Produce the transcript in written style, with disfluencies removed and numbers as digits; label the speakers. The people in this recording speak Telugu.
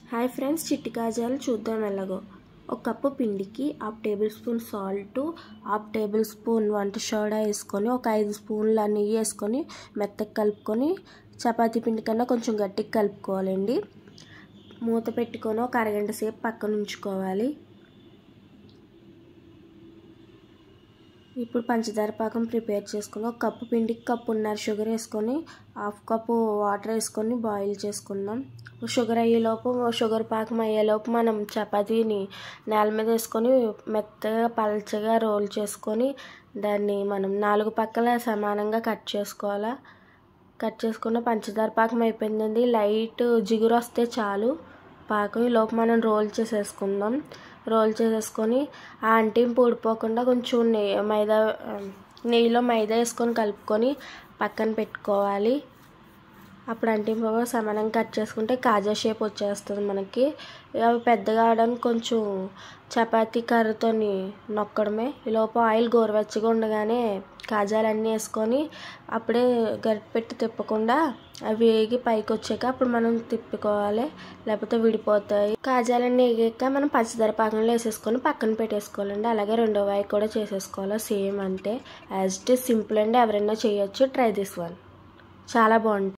Speaker 1: హాయ్ ఫ్రెండ్స్, చిట్టి కాజాలు చూద్దాం ఎలాగో. ఒక కప్పు పిండికి 1/2 table spoon salt, 1/2 table spoon వంట సోడా వేసుకొని ఒక 5 స్పూన్ల నెయ్యి వేసుకొని మెత్తగా కలుపుకొని చపాతీ పిండి కన్నా కొంచెం గట్టిగా కలుపుకోవాలండి. మూత పెట్టుకొని ఒక అరగంట సేపు పక్కన ఉంచుకోవాలి. ఇప్పుడు పంచదార పాకం ప్రిపేర్ చేసుకుని ఒక కప్పు పిండికి కప్పున్నర షుగర్ వేసుకొని 1/2 కప్పు వాటర్ వేసుకొని బాయిల్ చేసుకుందాం. షుగర్ అయ్యేలోపు, షుగర్ పాకం అయ్యేలోపు మనం చపాతీని నేల మీద వేసుకొని మెత్తగా పల్చగా రోల్ చేసుకొని దాన్ని మనం 4 పక్కల సమానంగా కట్ చేసుకోవాలా. కట్ చేసుకున్న పంచదార పాకం అయిపోయిందండి. లైట్ జిగురు వస్తే చాలు పాకం. ఈ లోపు మనం రోల్ చేసేసుకుందాం. రోల్ చేసేసుకొని ఆ అంటింపు ఊడిపోకుండా కొంచెం నెయ్యిలో మైదా వేసుకొని కలుపుకొని పక్కన పెట్టుకోవాలి. అప్పుడు అంటింపు సమానంగా కట్ చేసుకుంటే కాజా షేప్ వచ్చేస్తుంది మనకి. అవి పెద్దగా అవడానికి కొంచెం చపాతీ కర్రతో నొక్కడమే. ఈలోపు ఆయిల్ గోరువెచ్చగా ఉండగానే కాజాలన్నీ వేసుకొని అప్పుడే గరిటె పెట్టి తిప్పకుండా అవి వేగి పైకి వచ్చాక అప్పుడు మనం తిప్పుకోవాలి, లేకపోతే విడిపోతాయి. కాజాలన్నీ వేగాక మనం పంచదార పాకంలో వేసేసుకొని పక్కన పెట్టేసుకోవాలండి. అలాగే రెండో వాయి కూడా చేసేసుకోవాలి. సేమ్ అంటే యాజ్ ఇట్ ఈజ్ సింపుల్ అండి, ఎవరైనా చేయొచ్చు. ట్రై దిస్ వన్, చాలా బాగుంటుంది.